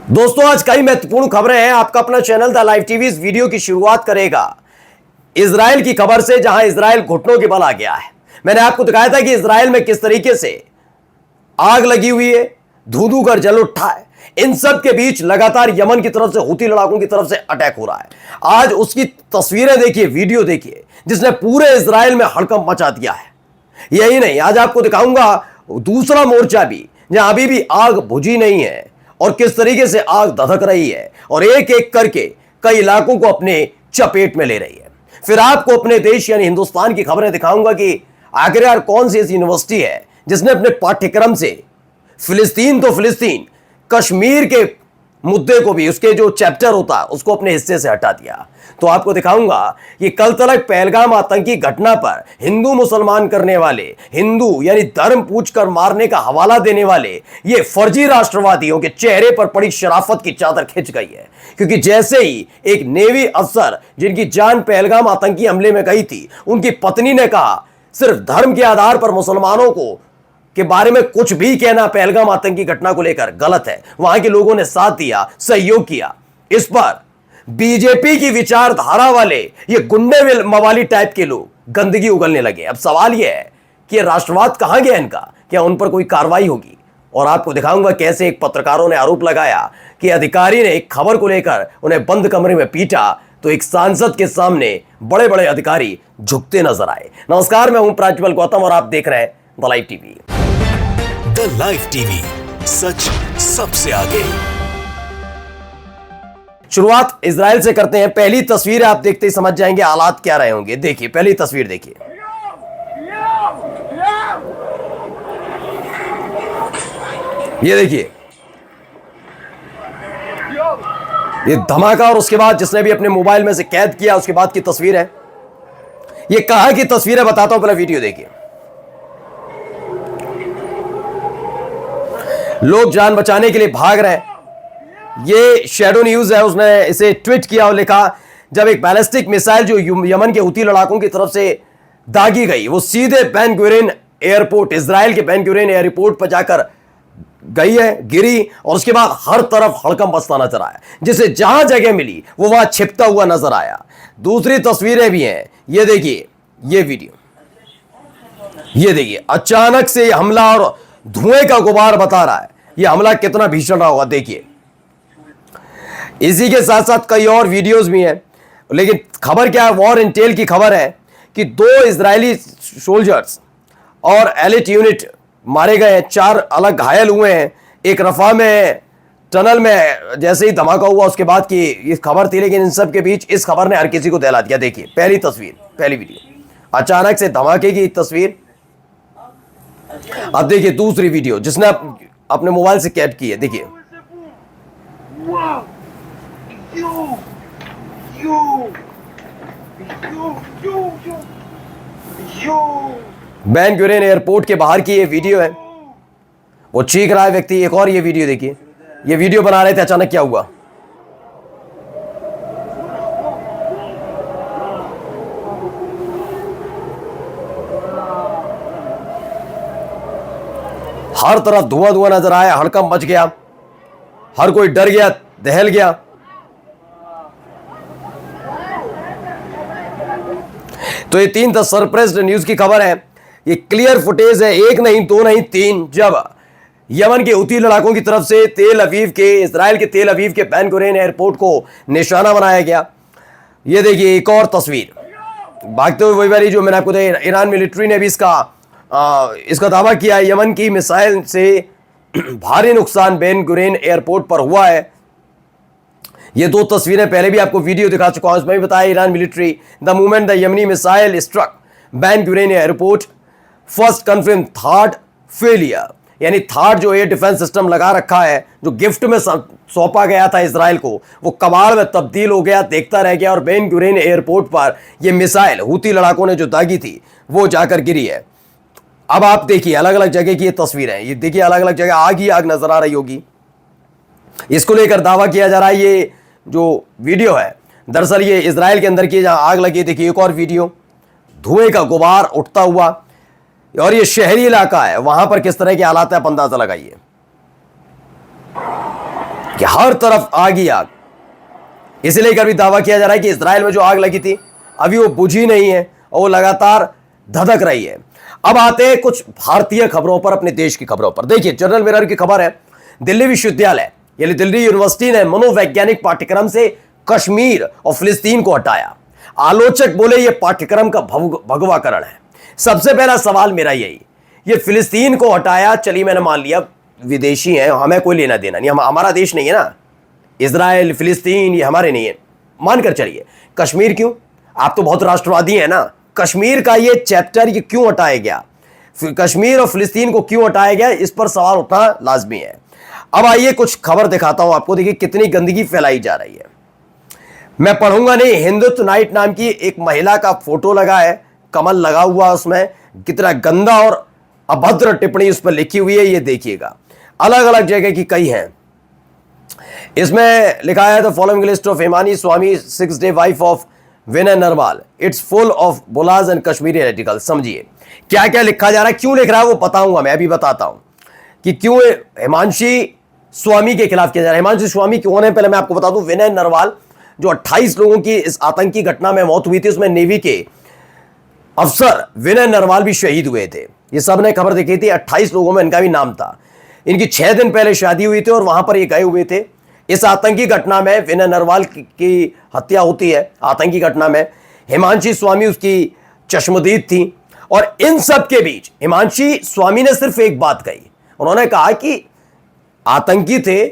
दोस्तों आज कई महत्वपूर्ण खबरें हैं। आपका अपना चैनल द लाइव टीवी इस वीडियो की शुरुआत करेगा इजराइल की खबर से, जहां इजराइल घुटनों के बल आ गया है। मैंने आपको दिखाया था कि इजराइल में किस तरीके से आग लगी हुई है, धू धू कर जल उठा है। इन सब के बीच लगातार यमन की तरफ से, हूती लड़ाकों की तरफ से अटैक हो रहा है। आज उसकी तस्वीरें देखिए, वीडियो देखिए, जिसने पूरे इजराइल में हड़कंप मचा दिया है। यही नहीं, आज आपको दिखाऊंगा दूसरा मोर्चा भी, जहां अभी भी आग बुझी नहीं है और किस तरीके से आग धधक रही है और एक एक करके कई इलाकों को अपने चपेट में ले रही है। फिर आपको अपने देश यानी हिंदुस्तान की खबरें दिखाऊंगा कि आखिरकार कौन सी ऐसी यूनिवर्सिटी है जिसने अपने पाठ्यक्रम से फिलिस्तीन तो फिलिस्तीन, कश्मीर के मुद्दे को भी, उसके जो चैप्टर होता है उसको अपने हिस्से से हटा दिया। तो आपको दिखाऊंगा कि कल तक पहलगाम आतंकी घटना पर हिंदू मुसलमान करने वाले, हिंदू यानी धर्म पूछकर मारने का हवाला देने वाले ये फर्जी राष्ट्रवादियों के चेहरे पर पड़ी शराफत की चादर खिंच गई है। क्योंकि जैसे ही एक नेवी अफसर जिनकी जान पहलगाम आतंकी हमले में गई थी, उनकी पत्नी ने कहा सिर्फ धर्म के आधार पर मुसलमानों को के बारे में कुछ भी कहना पहलगाम आतंकी घटना को लेकर गलत है, वहां के लोगों ने साथ दिया, सहयोग किया। इस पर बीजेपी की विचारधारा वाले ये गुंडे मवाली टाइप के लोग गंदगी उगलने लगे। अब सवाल यह है कि राष्ट्रवाद कहां गया इनका, क्या उन पर कोई कार्रवाई होगी? और आपको दिखाऊंगा कैसे एक पत्रकारों ने आरोप लगाया कि अधिकारी ने एक खबर को लेकर उन्हें बंद कमरे में पीटा, तो एक सांसद के सामने बड़े बड़े अधिकारी झुकते नजर आए। नमस्कार, मैं हूं प्राज्वल गौतम और आप देख रहे हैं the live TV. The live TV, सच सबसे आगे। शुरुआत इजराइल से करते हैं। पहली तस्वीर आप देखते ही समझ जाएंगे हालात क्या रहे होंगे। देखिए पहली तस्वीर देखिए, ये देखिए ये धमाका, और उसके बाद जिसने भी अपने मोबाइल में से कैद किया उसके बाद की तस्वीर है। ये कहां की तस्वीर है बताता हूं, पहले वीडियो देखिए। लोग जान बचाने के लिए भाग रहे हैं। ये शैडो न्यूज है, उसने इसे ट्वीट किया और लिखा, जब एक बैलिस्टिक मिसाइल जो यमन के हूती लड़ाकों की तरफ से दागी गई, वो सीधे बेन गुरियन एयरपोर्ट, इजराइल के बेन गुरियन एयरपोर्ट पर जाकर गई है, गिरी, और उसके बाद हर तरफ हड़कंप बसता नजर आया। जिसे जहां जगह मिली वो वहां छिपता हुआ नजर आया। दूसरी तस्वीरें भी हैं, ये देखिए, ये वीडियो, ये देखिए, अचानक से हमला और धुएं का गुबार बता रहा है यह हमला कितना भीषण रहा होगा। देखिए, इसी के साथ साथ कई और वीडियोस भी हैं, लेकिन खबर क्या है, वॉर इंटेल की खबर है कि 2 इजरायली सोल्जर्स और एलिट यूनिट मारे गए हैं, 4 अलग घायल हुए हैं। एक रफा में टनल में जैसे ही धमाका हुआ उसके बाद की ये खबर थी, लेकिन इन सब के बीच इस खबर ने हर किसी को दहला दिया। देखिए पहली तस्वीर, पहली वीडियो, अचानक से धमाके की एक तस्वीर। अब देखिए दूसरी वीडियो जिसने अपने मोबाइल से कैद की है। देखिए बेन गुरियन एयरपोर्ट के बाहर की ये वीडियो है, वो चीख रहा है व्यक्ति। एक और ये वीडियो देखिए, ये वीडियो बना रहे थे, अचानक क्या हुआ। हर तरफ धुआं धुआं नजर आया, हड़कंप मच गया, हर कोई डर गया, दहल गया। तो ये 3 सरप्राइज न्यूज की खबर है। ये क्लियर फुटेज है, एक नहीं, 2 नहीं, 3, जब यमन के हूती लड़ाकों की तरफ से तेल अवीव के, इजराइल के तेल अवीव के बेन गुरियन एयरपोर्ट को निशाना बनाया गया। ये देखिए एक और तस्वीर, भागते हुए वही वाली जो मैंने आपको देखा। ईरान मिलिट्री ने भी इसका दावा किया है, यमन की मिसाइल से भारी नुकसान बेन गुरियन एयरपोर्ट पर हुआ है। ये 2 तस्वीरें पहले भी आपको वीडियो दिखा चुका हूं, उसमें भी बताया Iran military, the movement the Yemeni missile struck Ben Gurion airport first confirm third failure, यानी थर्ड जो एयर डिफेंस सिस्टम लगा रखा है, जो गिफ्ट में सौंपा गया था इजराइल को, वो कबाड़ में तब्दील हो गया, देखता रह गया, और बेन गुरियन एयरपोर्ट पर यह मिसाइल हूती लड़ाकों ने जो दागी थी वो जाकर गिरी है। अब आप देखिए अलग अलग जगह की ये तस्वीरें, ये देखिए अलग अलग जगह आग ही आग नजर आ रही होगी। इसको लेकर दावा किया जा रहा है, ये जो वीडियो है दरअसल ये इजराइल के अंदर की जहां आग लगी। देखिए एक और वीडियो, धुएं का गुबार उठता हुआ, और ये शहरी इलाका है, वहां पर किस तरह के हालात है आप अंदाजा लगाइए। कि हर तरफ आग ही आग। इसे लेकर भी दावा किया जा रहा है कि इजराइल में जो आग लगी थी अभी वो बुझी नहीं है और वो लगातार धधक रही है। अब आते हैं कुछ भारतीय खबरों पर, अपने देश की खबरों पर। देखिए, जनरल मिरर की खबर है, दिल्ली विश्वविद्यालय यानी दिल्ली यूनिवर्सिटी ने मनोवैज्ञानिक पाठ्यक्रम से कश्मीर और फिलिस्तीन को हटाया। आलोचक बोले यह पाठ्यक्रम का भगवाकरण है। सबसे पहला सवाल मेरा यही, ये फिलिस्तीन को हटाया, चलिए मैंने मान लिया विदेशी हैं, हमें कोई लेना देना नहीं, हमारा देश नहीं है ना, इजराइल फिलिस्तीन ये हमारे नहीं है, मानकर चलिए। कश्मीर क्यों? आप तो बहुत राष्ट्रवादी हैं ना, कश्मीर का ये चैप्टर ये क्यों हटाया गया, कश्मीर और फिलिस्तीन को क्यों हटाया गया, इस पर सवाल उठना लाजमी है। अब आइए कुछ खबर दिखाता हूं आपको, देखिए कितनी गंदगी फैलाई जा रही है। मैं पढ़ूंगा नहीं, हिंदुत्व नाइट नाम की एक महिला का फोटो लगा है, कमल लगा हुआ उसमें, कितना गंदा और अभद्र टिप्पणी उस पर लिखी हुई है, ये देखिएगा। अलग अलग जगह की कई हैं। इसमें लिखा है the following list of Himani Swami 6 the wife of Vinay Narwal, it's full of बुलाज एंड कश्मीरी आर्टिकल। समझिए क्या क्या लिखा जा रहा है, क्यों लिख रहा है वो बताऊंगा, मैं अभी बताता हूं कि क्यों हिमांशी स्वामी के खिलाफ किया जा रहा है। हिमांशी स्वामी कौन है, पहले मैं आपको बता दूं। विनय नरवाल जो 28 लोगों की इस आतंकी घटना में मौत हुई थी, उसमें नेवी के अफसर विनय नरवाल भी शहीद हुए थे। ये सब ने खबर देखी थी, 28 लोगों में इनका भी नाम था। इनकी 6 दिन पहले शादी हुई थी और वहां पर ये गए हुए थे। इस आतंकी घटना में विनय नरवाल की हत्या होती है। आतंकी घटना में हिमांशी स्वामी उसकी चश्मदीद थी। और इन सब के बीच हिमांशी स्वामी ने सिर्फ एक बात कही, उन्होंने कहा कि आतंकी थे।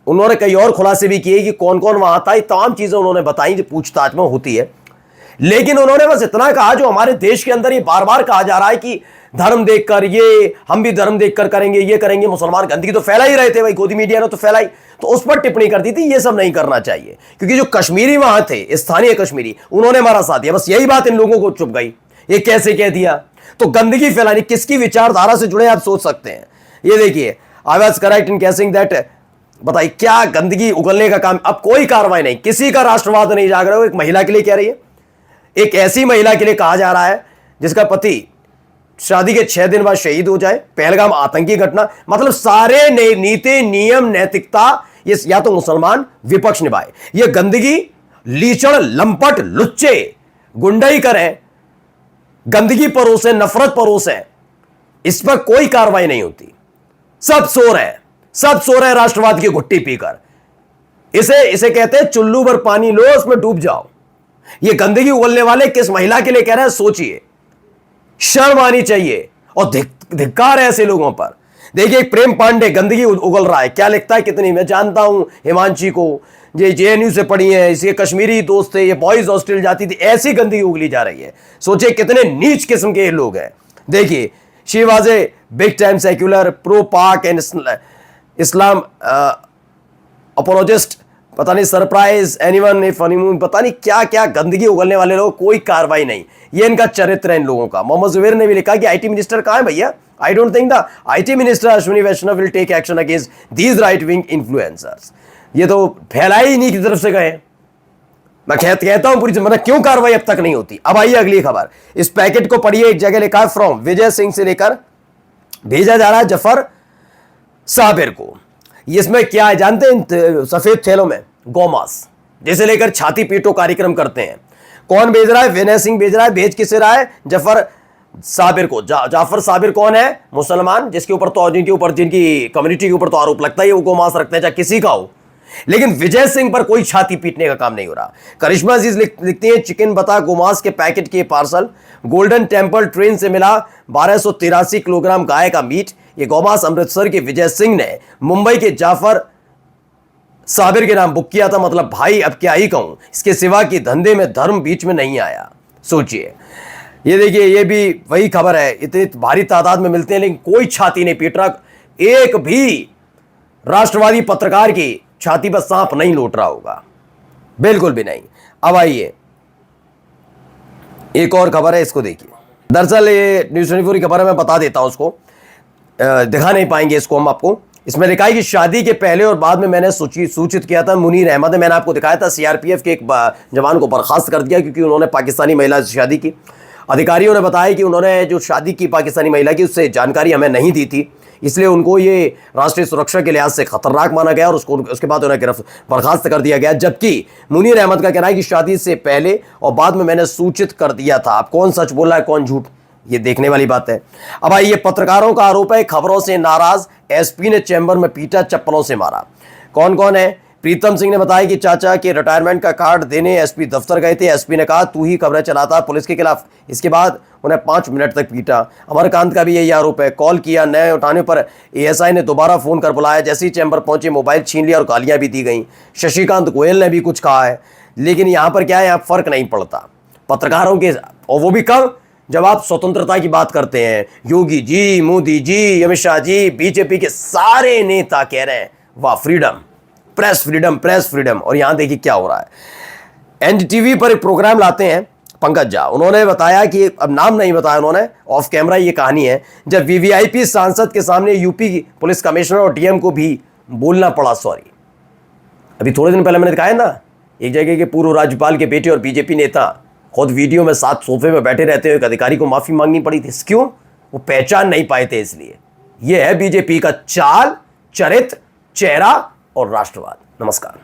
उन्होंने कई और खुलासे भी किए कि कौन कौन वहां था, ये तमाम चीजें उन्होंने बताई जो पूछताछ में होती है। लेकिन उन्होंने बस इतना कहा, जो हमारे देश के अंदर ये बार बार कहा जा रहा है कि धर्म देखकर, ये हम भी धर्म देखकर करेंगे, ये करेंगे। मुसलमान गंदगी तो फैला ही रहे थे भाई, गोदी मीडिया ने तो फैलाई, तो उस पर टिप्पणी कर दी थी। ये सब नहीं करना चाहिए, क्योंकि जो कश्मीरी वहां थे, स्थानीय कश्मीरी, उन्होंने हमारा साथ दिया। बस यही बात इन लोगों को चुप गई, ये कैसे कह दिया। तो गंदगी फैलानी, किसकी विचारधारा से जुड़े आप सोच सकते हैं। ये देखिए, I was correct in guessing that, बताइए क्या गंदगी उगलने का काम। अब कोई कार्रवाई नहीं, किसी का राष्ट्रवाद नहीं जाग रहा है। एक महिला के लिए कह रही है, एक ऐसी महिला के लिए कहा जा रहा है जिसका पति शादी के 6 दिन बाद शहीद हो जाए। पहलगाम आतंकी घटना, मतलब सारे नीति नियम नैतिकता ये या तो मुसलमान विपक्ष निभाए। ये गंदगी लीचड़ लंपट लुच्चे गुंडाई करें, गंदगी परोसे, नफरत परोसे, इस पर कोई कार्रवाई नहीं होती। सब सो रहे हैं, सब सो रहे हैं राष्ट्रवाद की घुट्टी पीकर। इसे कहते हैं चुल्लू भर पानी लो, उसमें डूब जाओ। ये गंदगी उगलने वाले किस महिला के लिए कह रहे हैं, सोचिए। शर्म आनी चाहिए और धिक्कार है ऐसे लोगों पर। देखिए, प्रेम पांडे गंदगी उगल रहा है, क्या लिखता है कितनी। मैं जानता हूं हिमांशी को, ये जेएनयू से पढ़ी है, इसके कश्मीरी दोस्त थे, ये बॉयज हॉस्टल जाती थी, ऐसी गंदगी उगली जा रही है। सोचिए कितने नीच किस्म के ये लोग हैं। देखिए, she was a big time secular pro पाक एंड इस्लाम अपोलोजिस्ट, पता नहीं सरप्राइज एनीवन इफ हनीमून, पता नहीं क्या क्या गंदगी उगलने वाले लोग, कोई कार्रवाई नहीं। ये इनका चरित्र है इन लोगों का। मोहम्मद जुबैर ने भी लिखा कि आईटी मिनिस्टर कहां है भैया। I don't think the IT minister Ashwini Vaishnaw will take action against these right wing influencers. ये तो फैलाई ही नहीं की तरफ से गए। मैं कहता हूं पूरी, मतलब क्यों कार्रवाई अब तक नहीं होती। अब आइए अगली खबर, इस पैकेट को पढ़िए। एक जगह लिखा है फ्रॉम विजय सिंह से लेकर भेजा जा रहा है जफर साबिर को। इसमें क्या है जानते हैं, सफेद थैलों में गौमांस, जैसे लेकर छाती पीटो कार्यक्रम करते हैं। कौन भेज रहा है? विनय सिंह भेज रहा है। भेज किसे रहा है? जफर साबिर को। जाफर साबिर कौन है? मुसलमान, जिसके ऊपर तो जिनकी कम्युनिटी के ऊपर तो आरोप लगता है वो गौमांस रखते हैं, चाहे किसी का हो। लेकिन विजय सिंह पर कोई छाती पीटने का काम नहीं हो रहा। करिश्मा अजीज लिखती है, चिकन बता गोमांस के पैकेट के पार्सल गोल्डन टेम्पल ट्रेन से मिला 1283 किलोग्राम गाय का मीट। ये गौमांस अमृतसर के विजय सिंह ने मुंबई के जाफर साबिर के नाम बुक किया था। मतलब भाई अब क्या ही कहूं, इसके सिवा कि धंधे में धर्म बीच में नहीं आया। सोचिए, ये देखिए, ये भी वही खबर है। इतनी भारी तादाद में मिलते हैं लेकिन कोई छाती नहीं पीट रहा। एक भी राष्ट्रवादी पत्रकार की छाती पर सांप नहीं लौट रहा होगा, बिल्कुल भी नहीं। अब आइए एक और खबर है, इसको देखिए। दरअसल ये न्यूज़ 24 की खबर है, मैं बता देता हूं उसको, दिखा नहीं पाएंगे इसको हम आपको। इसमें लिखा है कि शादी के पहले और बाद में मैंने सूचित किया था मुनीर अहमद ने, मैंने आपको दिखाया था सीआरपीएफ के एक जवान को बर्खास्त कर दिया क्योंकि उन्होंने पाकिस्तानी महिला से शादी की। अधिकारियों ने बताया कि उन्होंने जो शादी की पाकिस्तानी महिला की उससे जानकारी हमें नहीं दी थी, इसलिए उनको ये राष्ट्रीय सुरक्षा के लिहाज से खतरनाक माना गया और उसके बाद उन्हें बर्खास्त कर दिया गया। जबकि मुनीर अहमद का कहना है कि शादी से पहले और बाद में मैंने सूचित कर दिया था। अब कौन सच बोल रहा है कौन झूठ, ये देखने वाली बात है। अब आइए, पत्रकारों का आरोप है खबरों से नाराज एसपी ने चैम्बर में पीटा, चप्पलों से मारा। कौन कौन है? प्रीतम सिंह ने बताया कि चाचा के रिटायरमेंट का कार्ड देने एसपी दफ्तर गए थे। एसपी ने कहा तू ही खबरें चलाता पुलिस के खिलाफ। इसके बाद उन्हें 5 मिनट तक पीटा। अमरकांत का भी यही आरोप है। कॉल किया, नए उठाने पर एएसआई ने दोबारा फोन कर बुलाया। जैसे ही चैम्बर पहुंचे मोबाइल छीन लिया और गालियां भी दी गई। शशिकांत गोयल ने भी कुछ कहा है, लेकिन यहां पर क्या है, यहां फर्क नहीं पड़ता पत्रकारों के, और वो भी कब, जब आप स्वतंत्रता की बात करते हैं। योगी जी, मोदी जी, अमित शाह जी, बीजेपी के सारे नेता कह रहे हैं वाह freedom, press freedom, press freedom. और यहां देखिए क्या हो रहा है। एनडीटीवी पर एक प्रोग्राम लाते हैं पंकज झा। उन्होंने बताया कि, अब नाम नहीं बताया उन्होंने, ऑफ कैमरा ये कहानी है, जब वीवीआईपी सांसद के सामने यूपी की पुलिस कमिश्नर और डीएम को भी बोलना पड़ा सॉरी। अभी थोड़े दिन पहले मैंने दिखाया ना, एक जगह के पूर्व राज्यपाल के बेटे और बीजेपी नेता खुद वीडियो में साथ सोफे में बैठे रहते हुए एक अधिकारी को माफी मांगनी पड़ी थी। क्यों? वो पहचान नहीं पाए थे इसलिए। यह है बीजेपी का चाल, चरित्र, चेहरा और राष्ट्रवाद। नमस्कार।